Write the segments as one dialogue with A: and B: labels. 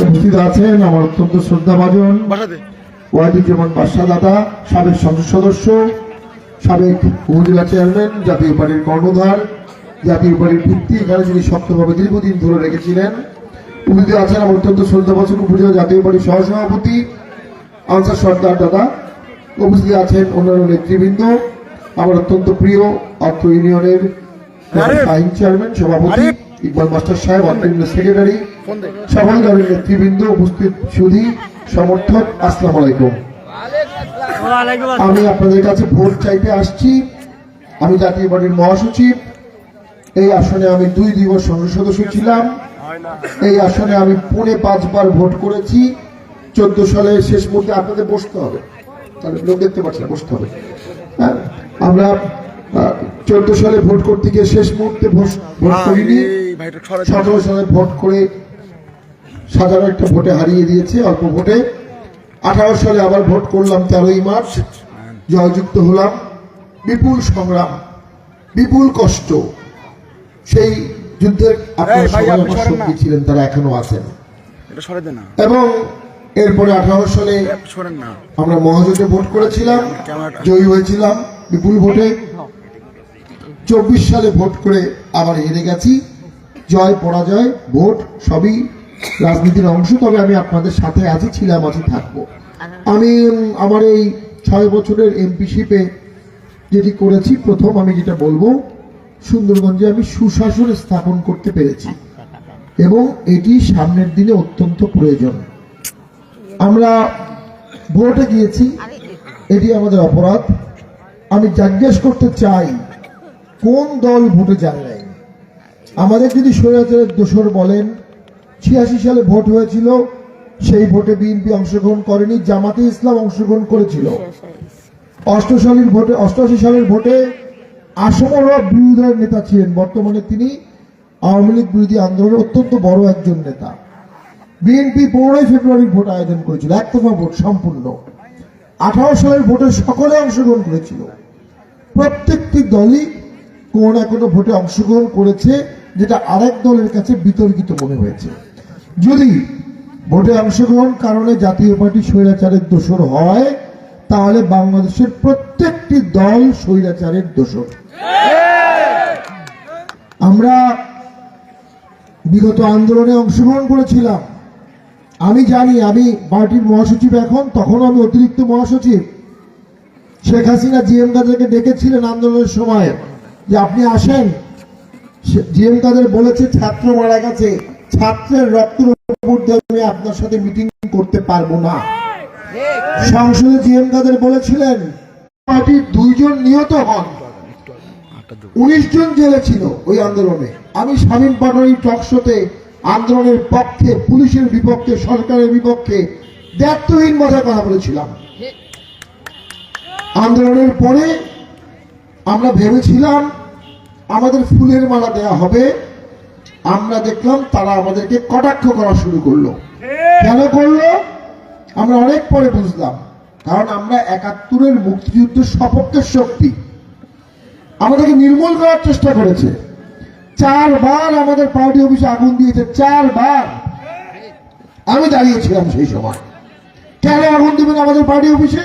A: উপস্থিত আছেন আমার অত্যন্ত শ্রদ্ধাভাজন ওয়াহিদুজ্জামান বাদশা দাদা, সাবেক সংসদ সদস্য, সাবেক উপজেলা চেয়ারম্যান, জাতীয় পার্টির কর্ণধার, জাতীয় পার্টির ভিত্তি এখানে যিনি শক্তভাবে দীর্ঘদিন ধরে রেখেছিলেন। উপস্থিত আছেন আমার অত্যন্ত শ্রদ্ধাভাজন উপজেলা জাতীয় পার্টির সহসভাপতি আনসার সর্দার দাদা। উপস্থিত আছেন অন্যান্য নেতৃবৃন্দ, আমার অত্যন্ত প্রিয় অর্থ ইউনিয়নের আইন চেয়ারম্যান সভাপতি ইকবাল মাস্টার সাহেব, অন্যান্য সেক্রেটারি, সকল দলের নেতৃবৃন্দ, উপস্থিত সুধী সমর্থক, আসসালামু আলাইকুম। আমি আপনাদের কাছে ভোট চাইতে আসছি। আমি জাতীয় পার্টির মহাসচিব। এই আসনে আমি 2 দিবস সংসদ সদস্য ছিলাম। এই আসনে আমি 5.5 বার ভোট করেছি। 14 সালে শেষ মুহূর্তে আপনাদের বসতে হবে, তাহলে লোক দেখতে পাচ্ছেন, বসতে হবে। হ্যাঁ, আমরা 14 সালে ভোট করতে গিয়ে শেষ মুহূর্তে ভোট করিনি। 17 সালে ভোট করে সাধারণ একটা ভোটে হারিয়ে দিয়েছে, অল্প ভোটে। 18 সালে আবার ভোট করলাম, 13ই মার্চ জয়যুক্ত হলাম। বিপুল সংগ্রাম, বিপুল কষ্ট, সেই যুদ্ধের আপনারা সবাই আমার সঙ্গী ছিলেন, তারা এখনো আছেন। এবং এরপরে 18 সালে আমরা মহাজোটে ভোট করেছিলাম, জয়ী হয়েছিলাম বিপুল ভোটে। 24 সালে ভোট করে আবার হেরে গেছি। জয় পরাজয় ভোট সবই রাজনীতির অংশ। তবে আমি আপনাদের সাথে আছি, ছিলাম, আছি, থাকবো। আমি আমার এই 6 বছরের এমপিশিপে যেটি করেছি, প্রথম আমি যেটা বলবো, সুন্দরগঞ্জে আমি সুশাসন স্থাপন করতে পেরেছি এবং এটি সামনের দিনে অত্যন্ত প্রয়োজন। আমরা ভোটে গিয়েছি, এটি আমাদের অপরাধ। আমি জিজ্ঞেস করতে চাই, কোন দল ভোটে যায় নাই? আমাদের যদি স্বৈরাচারের দোসর বলেন, 86 সালে ভোট হয়েছিল, সেই ভোটে বিএনপি অংশগ্রহণ করেনি, জামাতে ইসলাম অংশগ্রহণ করেছিল। 88 সালের ভোটে আসমর বিরোধী দলের নেতা ছিলেন, বর্তমানে তিনি আওয়ামী লীগ বিরোধী আন্দোলনের অত্যন্ত বড় একজন নেতা। বিএনপি 15 ফেব্রুয়ারির ভোট আয়োজন করেছিল, একতরফা ভোট সম্পূর্ণ। 18 সালের ভোটে সকলে অংশগ্রহণ করেছিল। প্রত্যেকটি দলই কোন না কোনো ভোটে অংশগ্রহণ করেছে, যেটা আরেক দলের কাছে বিতর্কিত মনে হয়েছে। যদি ভোটে অংশগ্রহণ কারণে জাতীয় পার্টি স্বৈরাচারের দোসর হয়, তাহলে বাংলাদেশের প্রত্যেকটি দল স্বৈরাচারের দোসর। আমরা বিগত আন্দোলনে অংশগ্রহণ করেছিলাম। আমি জানি, আমি পার্টির মহাসচিব এখন, তখনও আমি অতিরিক্ত মহাসচিব। শেখ হাসিনা জিএম কাদেরকে ডেকেছিলেন আন্দোলনের সময় যে আপনি আসেন। জিএম কাদের বলেছে, ছাত্র মারা গেছে, ছাত্রের রক্তের উপর দিয়ে আমি আপনার সাথে মিটিং করতে পারবো না। সংসদে জিএম কাদের বলেছিলেন, পার্টির 2 জন নিহত হন, 19 জন জেলে ছিল ওই আন্দোলনে। আমি শামীম পাটোয়ারি টকশোতে আন্দোলনের পক্ষে, পুলিশের বিপক্ষে, সরকারের বিপক্ষে দায়িত্বহীন ভাষায় কথা বলেছিলাম। আন্দোলনের পরে আমরা ভেবেছিলাম আমাদের ফুলের মালা দেওয়া হবে। আমরা দেখলাম তারা আমাদেরকে কটাক্ষ করা শুরু করলো। কেন করলো আমরা অনেক পরে বুঝলাম, কারণ আমরা 71-এর মুক্তিযুদ্ধের সপক্ষের শক্তি। আমাদেরকে নির্মূল করার চেষ্টা করেছে। 4 বার আমাদের পার্টি অফিসে আগুন দিয়েছে, 4 বার। আমি দাঁড়িয়েছিলাম সেই সময়। কেন আগুন দিবেন আমাদের পার্টি অফিসে?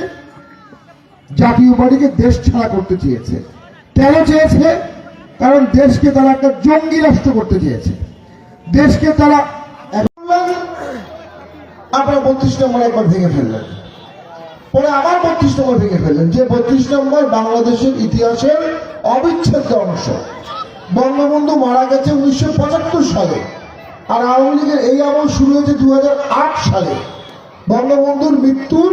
A: জাতীয় পার্টিকে দেশ ছাড়া করতে চেয়েছে। কেন চেয়েছে? কারণ দেশকে তারা একটা জঙ্গি রাষ্ট্র করতে চেয়েছে। দেশকে তারা আপনার 32 নম্বর একবার ভেঙে ফেললেন, পরে আবার 32 নম্বর ভেঙে ফেললেন, যে 32 নম্বর বাংলাদেশের ইতিহাসের অবিচ্ছেদ্য অংশ। বঙ্গবন্ধু মারা গেছে 1975 সালে, আর আওয়ামী লীগের এই আমল শুরু হয়েছে 2008 সালে। বঙ্গবন্ধুর মৃত্যুর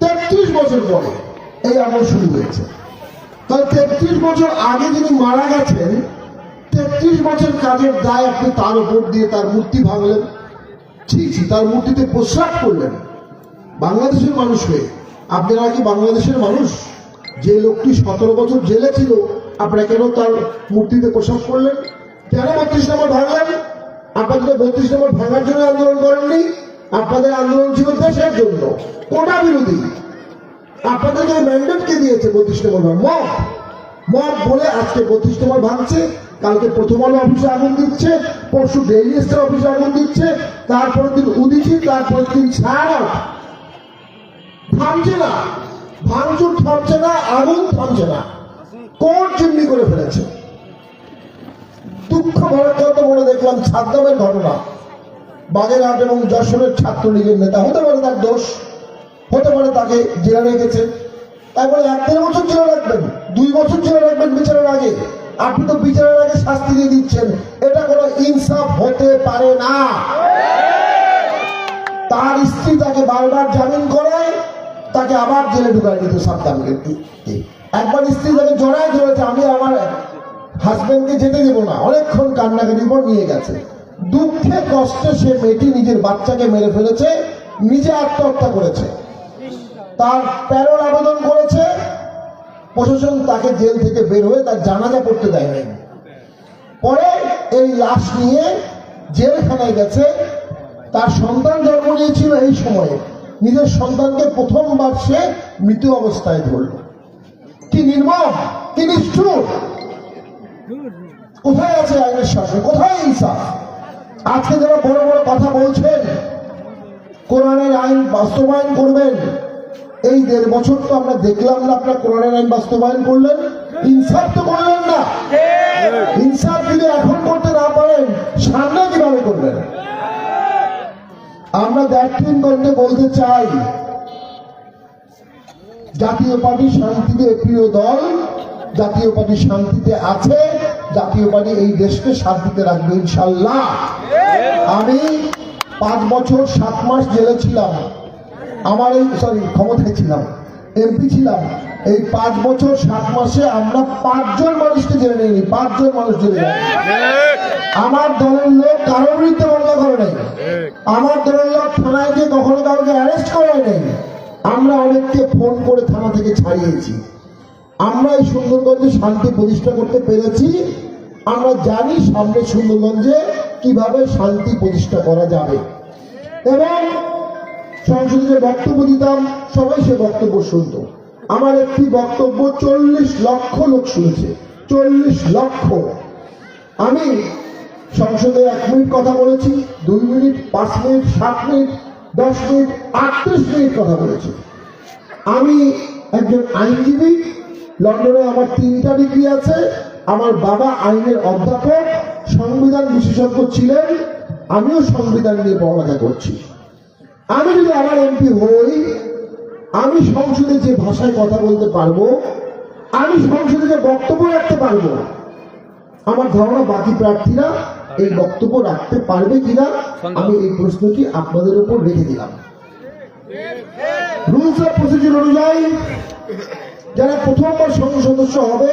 A: 33 বছর পরে এই আমল শুরু হয়েছে। তাহলে 33 বছর আগে যিনি মারা গেছেন, 33 বছর কাজের দায় আপনি তার উপর দিয়ে তার মূর্তি ভাঙলেন, তার মূর্তিতে প্রস্রাব করলেন বাংলাদেশের মানুষ হয়ে। আপনারা কি বাংলাদেশের মানুষ? যে লোকটি 17 বছর জেলে ছিল, আপনারা কেন তার মূর্তিতে প্রস্রাব করলেন? কেন 32 নম্বর ভাঙলেন? আপনাদের 32 নম্বর ভাঙার জন্য আন্দোলন করেননি, আপনাদের আন্দোলন ছিল দেশের জন্য, কোটা বিরোধী। আপনাদেরকে ম্যান্ডেট কে দিয়েছে 32 নম্বর মব বলে আজকে 32 নম্বর ভাঙছে। কালকে প্রথম আলো অফিসে আগুন দিচ্ছে, পরশু ডেইলি স্টার অফিসে আগুন দিচ্ছে, তারপরের দিন উদিচি, তারপরের দিন ছায়ানট। থামছে না, ভাঙচুর থামছে না, আগুন থামছে না, কোর্ট চিমনি করে ফেলেছে। দুঃখ ভরার কথা বলে দেখলাম ছাত্রদের ঘটনা, বাগেরহাট এবং যশোরের ছাত্রলীগের নেতা, হতে পারে তার দোষ, হতে পারে তাকে জেলে রেখেছে, তারপরে 1-1.5 বছর জেলে রাখবেন, 2 বছর জেলে রাখবেন বিচারের আগে। আপনি তো বিচারের আগে শাস্তি দিয়ে দিচ্ছেন, এটা কোনো ইনসাফ হতে পারে না। তার স্ত্রী তাকে বারবার জামিন করায়, তাকে আবার জেলে ঢুকায় দিত সাবধানকে। একবার স্ত্রী তাকে জড়ায় ধরেছে, আমি আমার হাজবেন্ডকে যেতে দেবো না, অনেকক্ষণ কান্নাকাটি পর নিয়ে গেছে। দুঃখে কষ্টে সে মেয়েটি নিজের বাচ্চাকে মেরে ফেলেছে, নিজে আত্মহত্যা করেছে। তার প্যারোল আবেদন করেছে, প্রশাসন তাকে জেল থেকে বের হয়ে তার জানাজা করতে দেয় নাই। পরে এই লাশ নিয়ে জেলখানায় গেছে। তার সন্তান জন্ম নিয়েছিল এই সময়ে, নিজের সন্তানকে প্রথমবার সে মৃত অবস্থায় ধরল। কি নির্মম, কি নিষ্ঠুর! কোথায় আছে আইনের শাসন, কোথায় ইনসাফ? আজকে যারা বড় বড় কথা বলছেন কোরআনের আইন বাস্তবায়ন করবেন, এই 1.5 বছর তো আমরা দেখলাম না আপনারা কোরআনের আইন বাস্তবায়ন করলেন, ইনসাফ তো করলেন না। ইনসাফ যদি এখন করতে না পারেন, সামনে কিভাবে করবেন? আমরা দ্যাটগঞ্জে বলতে চাই, জাতীয় পার্টি শান্তিতে প্রিয় দল, জাতীয় পার্টি শান্তিতে আছে, জাতীয় পার্টি এই দেশকে শান্তিতে রাখবে ইনশাল্লাহ। আমি 5 বছর 7 মাস জেলে ছিলাম, আমার এই ক্ষমতায় ছিলাম, এমপি ছিলাম। এই 5 বছর 7 মাসে আমরা 5 জন মানুষকে জেলে নিইনি, 5 জন মানুষ জেলে যায়নি। আমার দলের লোক কারোর বিরুদ্ধে মামলা করে নাই, আমার দলের লোক থানায় গিয়ে কখনো কাউকে অ্যারেস্ট করে নাই। আমরা অনেককে ফোন করে থানা থেকে ছাড়িয়েছি। আমরা এই সুন্দরগঞ্জে শান্তি প্রতিষ্ঠা করতে পেরেছি। আমরা জানি সামনে সুন্দরগঞ্জে কিভাবে শান্তি প্রতিষ্ঠা করা যাবে। এবং সংসদে যে বক্তব্য দিতাম, সবাই সে বক্তব্য শুনত। আমার একটি বক্তব্য 40 লক্ষ লোক শুনেছে, 40 লক্ষ। আমি সংসদে 1 মিনিট কথা বলেছি, 2 minute, 5 minute, 7 minute, 10 minute, 38 minute কথা বলেছি। আমি একজন আইনজীবী, লন্ডনে আমার 3টা ডিগ্রি আছে। আমার বাবা আইনের অধ্যাপক, সংবিধান বিশেষজ্ঞ ছিলেন, আমিও সংবিধান নিয়ে পড়ালেখা করছি। আমি যদি আমার এমপি হই, আমি সংসদে যে ভাষায় কথা বলতে পারবো, আমি সংসদে যে বক্তব্য রাখতে পারবো, আমার ধারণা বাকি প্রার্থীরা এই বক্তব্য রাখতে পারবে কিনা, আমি এই প্রশ্নটি আপনাদের উপর রেখে দিলাম। রুলস অফ প্রসিডিউর অনুযায়ী যারা প্রথমবার সংসদ সদস্য হবে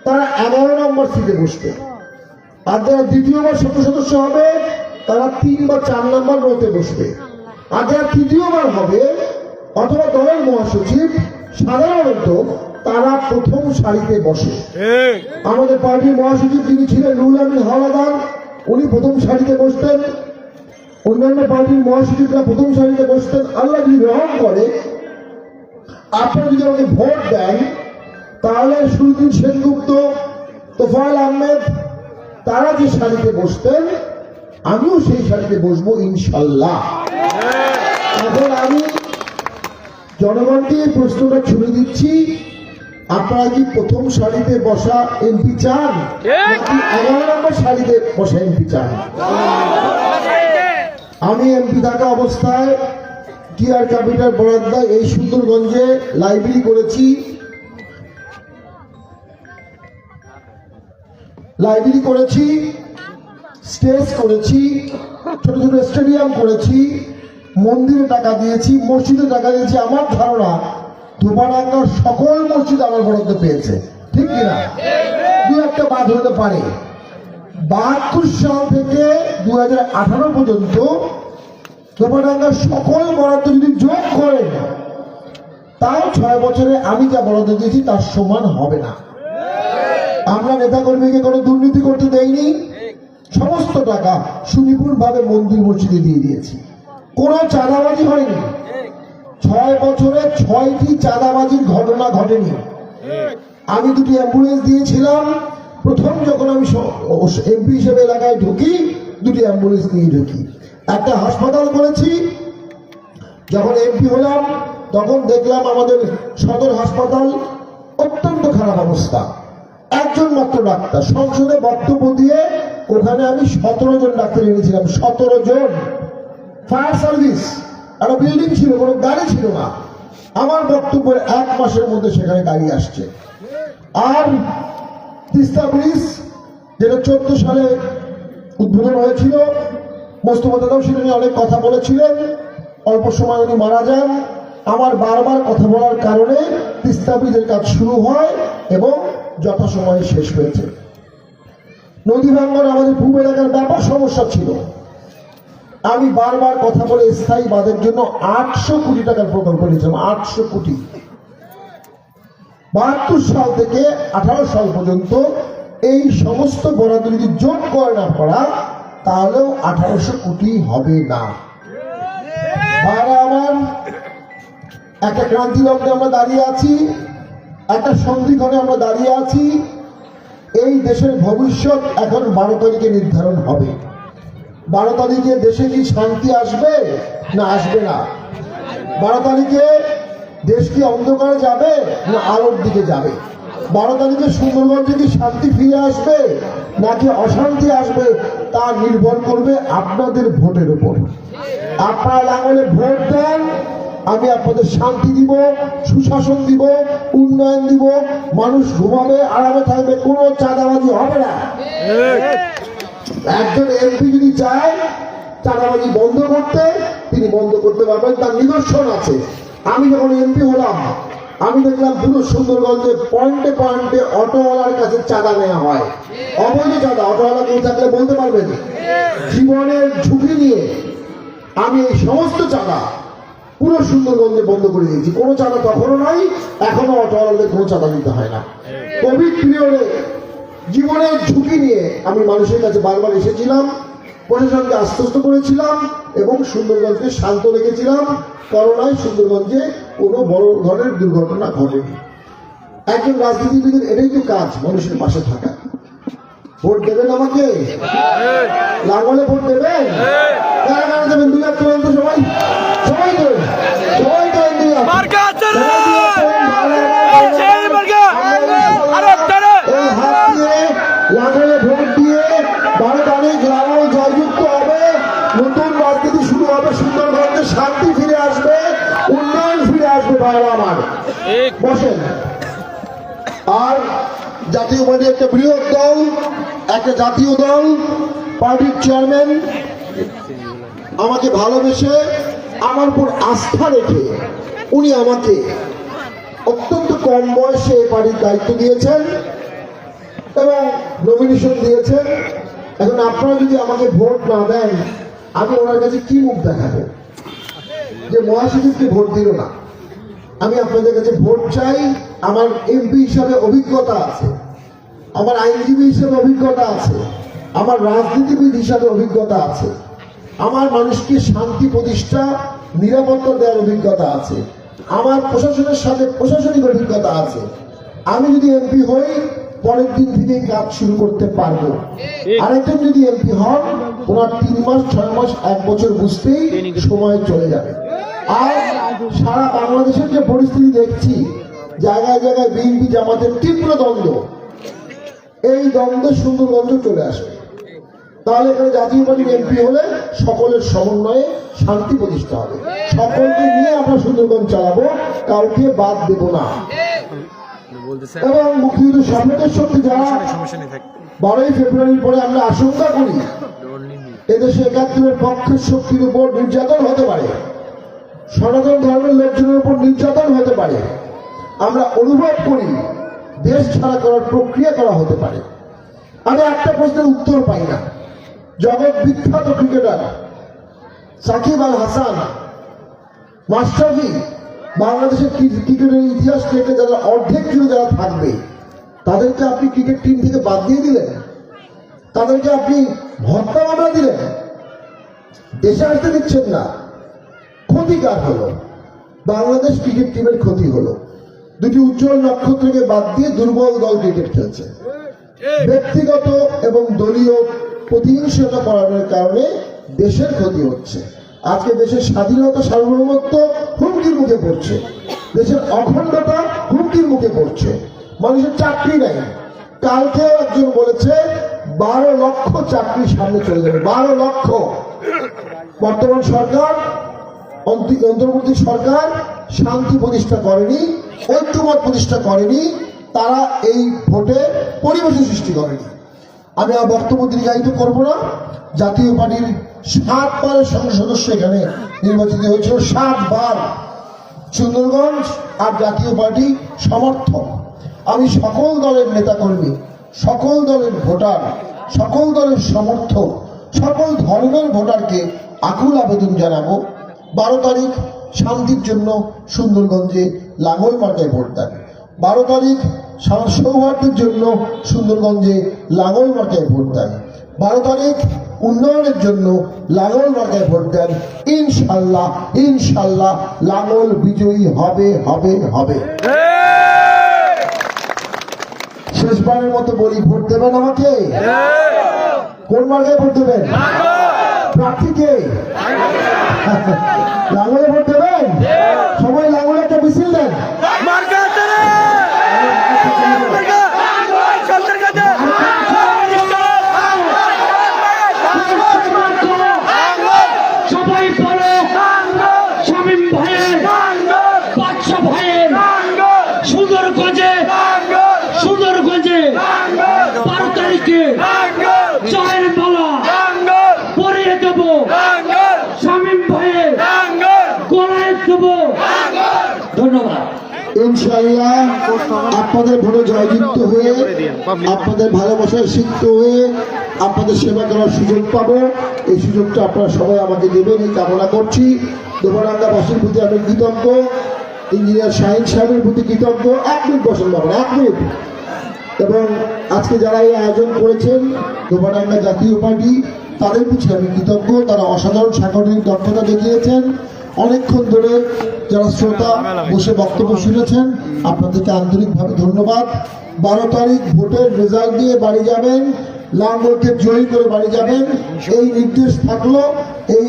A: তারা 11 নম্বর সিটে বসবে, আর যারা দ্বিতীয়বার সংসদ সদস্য হবে তারা 3 বা 4 নম্বর রোতে বসবে। আর যারা তৃতীয়বার হবে অথবা দলের মহাসচিব, সাধারণত তারা প্রথম সারিতে বসে। আমাদের পার্টির মহাসচিব যিনি ছিলেন রুহুল আমিন হাওলাদার, উনি প্রথম সারিতে বসতেন। অন্যান্য পার্টির মহাসচিবরা প্রথম সারিতে বসতেন। আল্লাহ যদি রহম করে, আপনারা যদি আমাকে ভোট দেন, তাহলে সুরদিন সেনগুপ্ত, তোফায়েল আহমেদ, তারা যে সারিতে বসতেন, আমিও সেই সারিতে বসবো ইনশাল্লাহ। এখন আমি জনগণকে এই প্রশ্নটা ছুড়ে দিচ্ছি, আপনারা কি প্রথম সারিতে বসা এমপি চান, নাকি 11 নম্বর সারিতে বসা এমপি চান? আমি এমপি থাকা অবস্থায় টিআর ক্যাপিটাল বরাদ্দায় এই সুন্দরগঞ্জে লাইব্রেরি করেছি, স্টেজ করেছি, ছোট ছোট স্টেডিয়াম করেছি, মন্দিরে টাকা দিয়েছি, মসজিদে টাকা দিয়েছি। আমার ধারণা ধোপাডাঙ্গার সকল মসজিদ আমার বরাদ্দ পেয়েছে, ঠিক কিনা? 2-1টা বাদ হতে পারে। 72 সাল থেকে 2018 পর্যন্ত ধোপাডাঙ্গার সকল বরাদ্দ যদি যোগ করেন, তাও 6 বছরে আমি যা বরাদ্দ দিয়েছি তার সমান হবে না। আমরা নেতাকর্মীকে কোনো দুর্নীতি করতে দেইনি, সমস্ত টাকা সুনিপুণভাবে মন্দির মসজিদে দিয়ে দিয়েছি, কোনো চাঁদাবাজি হয়নি। 6 বছরে 6টি চাঁদাবাজির ঘটনা ঘটেনি। আমি 2টি অ্যাম্বুলেন্স দিয়েছিলাম, প্রথম যখন আমি এমপি হিসেবে এলাকায় ঢুকি, দুটি অ্যাম্বুলেন্স নিয়ে ঢুকি। একটা হাসপাতাল করেছি। যখন এমপি হলাম তখন দেখলাম আমাদের সদর হাসপাতাল অত্যন্ত খারাপ অবস্থা, একজন মাত্র ডাক্তার। সংসদে বক্তব্য দিয়ে ওখানে আমি 17 জন ডাক্তার এনেছিলাম, 17 জন। ফায়ার সার্ভিস, একটা বিল্ডিং ছিল, কোনো গাড়ি ছিল না। আমার বক্তব্যের 1 মাসের মধ্যে সেখানে গাড়ি আসছে। আর তিস্তা ব্রিজ, যেটা 14 সালে উদ্বোধন হয়েছিল, মোস্তফা দাদাও সেটা নিয়ে অনেক কথা বলেছিলেন। অল্প সময় উনি মারা যান। আমার বারবার কথা বলার কারণে তিস্তা ব্রিজের কাজ শুরু হয় এবং যথাসময়ে শেষ হয়েছে। নদী ভাঙ্গন আমাদের পূর্ব এলাকার ব্যাপক সমস্যা ছিল। আমি বারবার কথা বলে স্থায়ী বাঁধের জন্য 800 কোটি টাকার প্রকল্প নিয়েছিলাম। 800 কোটি। 72 সাল থেকে 18 সাল পর্যন্ত এই সমস্ত বরাদ্দ যদি যোগ করে না করা, তাহলেও 1800 কোটি হবে না। আমার একটা ক্রান্তি লগ্নে আমরা দাঁড়িয়ে আছি, একটা সন্ধিক্ষণে আমরা দাঁড়িয়ে আছি। এই দেশের ভবিষ্যৎ এখন 12 তারিখে নির্ধারণ হবে। 12 তারিখে দেশে কি শান্তি আসবে না আসবে না? 12 তারিখে দেশ কি অন্ধকারে যাবে না আলোর দিকে যাবে? 12 তারিখে সুন্দরগঞ্জে কি শান্তি ফিরে আসবে নাকি অশান্তি আসবে, তা নির্ভর করবে আপনাদের ভোটের উপর। আপনারা লাঙ্গলে ভোট দেন, আমি আপনাদের শান্তি দিব, সুশাসন দিব, উন্নয়ন দিব, মানুষ ঘুমাবে, আরামে থাকবে, কোনো চাঁদাবাজি হবে না। একজন এমপি যদি চায় চাঁদাবাজি বন্ধ করতে, তিনি বন্ধ করতে পারবেন, তার নিদর্শন আছে। আমি যখন এমপি হলাম, আমি দেখলাম পুরো সুন্দরগঞ্জে পয়েন্টে পয়েন্টে অটোওয়ালার কাছে চাঁদা নেওয়া হয়, অবৈধ চাঁদা। অটোওয়ালা কেউ থাকলে বলতে পারবেন। জীবনের ঝুঁকি নিয়ে আমি এই সমস্ত চাঁদা পুরো সুন্দরগঞ্জে বন্ধ করে দিয়েছি। কোনো চাঁদা তখনও নাই, এখনো অটোওয়ালাদের কোনো চাঁদা দিতে হয় না। কোভিড পিরিয়ডে জীবনের ঝুঁকি নিয়ে আমি মানুষের কাছে বারবার এসেছিলাম, প্রশাসনকে আশ্বস্ত করেছিলাম এবং সুন্দরগঞ্জকে শান্ত রেখেছিলাম। করোনায় সুন্দরগঞ্জে কোনো বড় ধরনের দুর্ঘটনা ঘটেনি। একজন রাজনীতিবিদের এটাই তো কাজ, মানুষের পাশে থাকা। ভোট দেবেন আমাকে? লাঙ্গলে ভোট দেবেন? কারা কারা দেবেন? 2 লাখ দেবেন তো সবাই? সবাই দেবেন, সবাই দেবেন। 2 লাখ লাঙ্গলে ভোট দিয়ে 12 তারিখ লাঙ্গল জয়যুক্ত হবে। নতুন রাজনীতি শুরু হবে, সুন্দরগঞ্জে শান্তি ফিরে আসবে, উন্নয়ন ফিরে আসবে। ভাইরা আমার বসেন। আর জাতীয় পার্টি একটা বৃহৎ দল, একটা জাতীয় দল, পার্টির চেয়ারম্যান আমাকে ভালোবেসে, আমার উপর আস্থা রেখে উনি আমাকে অত্যন্ত কম বয়সে এই পার্টির দায়িত্ব দিয়েছেন এবং নমিনেশন দিয়েছেন। এখন আপনারা যদি আমাকে ভোট না দেন, আমি ওনার কাছে কি মুখ দেখাবো যে মহাসচিবকে ভোট দিল না? আমি আপনাদের কাছে ভোট চাই। আমার এমপি হিসাবে অভিজ্ঞতা আছে, আমার আইনজীবী হিসাবে অভিজ্ঞতা আছে, আমার রাজনীতিবিদ হিসাবে অভিজ্ঞতা আছে, আমার মানুষকে শান্তি প্রতিষ্ঠা, নিরাপত্তা দেওয়ার অভিজ্ঞতা আছে, আমার প্রশাসনের সাথে প্রশাসনিক অভিজ্ঞতা আছে। আমি যদি এমপি হই, পরের দিন থেকে কাজ শুরু করতে পারবো। আরেকজন যদি এমপি হন, ওনার 3 মাস 6 মাস 1 বছর বুঝতেই সময় চলে যাবে। আর সারা বাংলাদেশের যে পরিস্থিতি দেখছি, জায়গায় জায়গায় বিএনপি জামাতের তীব্র দ্বন্দ্ব, এই দ্বন্দ্বে সুন্দরগঞ্জ চলে আসবে। তাহলে এখানে জাতীয় পার্টির এমপি হলে সকলের সমন্বয়ে শান্তি প্রতিষ্ঠা হবে। সকলকে নিয়ে আমরা সুন্দরগঞ্জ চালাবো, কাউকে বাদ দেব না। এবং মুক্তিযুদ্ধ সামনের শক্তি যারা 12ই ফেব্রুয়ারির পরে আমরা আশঙ্কা করি এদেশে 71-এর পক্ষের শক্তির উপর নির্যাতন হতে পারে, সনাতন ধর্মের লোকজনের উপর নির্যাতন হতে পারে, আমরা অনুভব করি দেশ ছাড়া করার প্রক্রিয়া করা হতে পারে। আমি একটা প্রশ্নের উত্তর পাই না। জগৎ বিখ্যাত ক্রিকেটার সাকিব আল হাসান, মাশরাফি, বাংলাদেশের ক্রিকেটের ইতিহাস থেকে যারা অর্ধেক জুড়ে যারা থাকবে, তাদেরকে আপনি ক্রিকেট টিম থেকে বাদ দিয়ে দিলেন, তাদেরকে আপনি হত্যা মামলা দিলেন, দেশে আসতে দিচ্ছেন না। ক্ষতিকার হলো, বাংলাদেশ ক্রিকেট টিমের ক্ষতি হলো। দুটি উজ্জ্বল নক্ষত্রকে বাদ দিয়ে দুর্বল দল ক্রিকেট খেলছে। ব্যক্তিগত এবং দলীয় প্রতিহিংসতা করানোর কারণে দেশের ক্ষতি হচ্ছে। আজকে দেশের স্বাধীনতা সার্বভৌমত্ব হুমকির মুখে পড়ছে, দেশের অখণ্ডতা হুমকির মুখে পড়ছে, মানুষের চাকরি নেই। কালকেও একজন বলেছে 12 লক্ষ চাকরি সামনে চলে যাবে, 12 লক্ষ। বর্তমান সরকার, অন্তর্বর্তী সরকার শান্তি প্রতিষ্ঠা করেনি, ঐক্যমত প্রতিষ্ঠা করেনি, তারা এই ভোটে পরিবেশ সৃষ্টি করেনি। আমি আর বক্তব্য দীর্ঘায়িত করবো না। জাতীয় পার্টির 7 বারের সংসদ সদস্য এখানে নির্বাচিত হয়েছিল, 7 বার। সুন্দরগঞ্জ আর জাতীয় পার্টি সমর্থক। আমি সকল দলের নেতাকর্মী, সকল দলের ভোটার, সকল দলের সমর্থক, সকল ধর্মের ভোটারকে আকুল আবেদন জানাবো 12 তারিখ শান্তির জন্য সুন্দরগঞ্জে লাঙ্গল মার্কায় ভোট দেন। 12 তারিখ সৌহার্দ্যের জন্য সুন্দরগঞ্জে লাঙ্গল মার্কায় ভোট দেন। 12 তারিখ উন্নয়নের জন্য লাঙ্গল মার্কায় ভোট দেন। ইনশাল্লাহ ইনশাল্লাহ লাঙ্গল বিজয়ী হবে হবে হবে। শেষবারের মতো বলি, ভোট দেবেন আমাকে? কোন মার্কায় ভোট দেবেন? প্রার্থীকে লাঙ্গলে ভোট দেবেন? সবাই লাঙ্গলে একটা মিছিল দেন।
B: সবাই বলো শামীম ভাইয়ের, বাদশা ভাইয়ের সুন্দরগঞ্জে 12 তারিখে চায়ের মালা পরিয়ে দেব, শামীম ভাইয়ের গলায় দেব। ধন্যবাদ।
A: ইনশাআল্লাহ আপনাদের ভোটে জয়যুক্ত হয়ে, আপনাদের ভালোবাসায় সিক্ত হয়ে আপনাদের সেবা করার সুযোগ পাবো। এই সুযোগটা আপনারা সবাই আমাকে দেবেন এই কামনা করছি। দোবারাঙ্গাবাসীর প্রতি আমি কৃতজ্ঞ, ইঞ্জিনিয়ার শাহিন সাহেবের প্রতি কৃতজ্ঞ। 1 মিনিট বসেন বাবা, 1 মিনিট। এবং আজকে যারা এই আয়োজন করেছেন দোবারাঙ্গা জাতীয় পার্টি, তাদের প্রতি আমি কৃতজ্ঞ। তারা অসাধারণ সাংগঠনিক দক্ষতা দেখিয়েছেন। অনেকক্ষণ ধরে যারা শ্রোতা বসে বক্তব্য শুনেছেন, আপনাদেরকে আন্তরিকভাবে ধন্যবাদ। 12 তারিখ ভোটের রেজাল্ট দিয়ে বাড়ি যাবেন, লাঙ্গলকে জয়ী করে বাড়ি যাবেন, এই নির্দেশ থাকলো। এই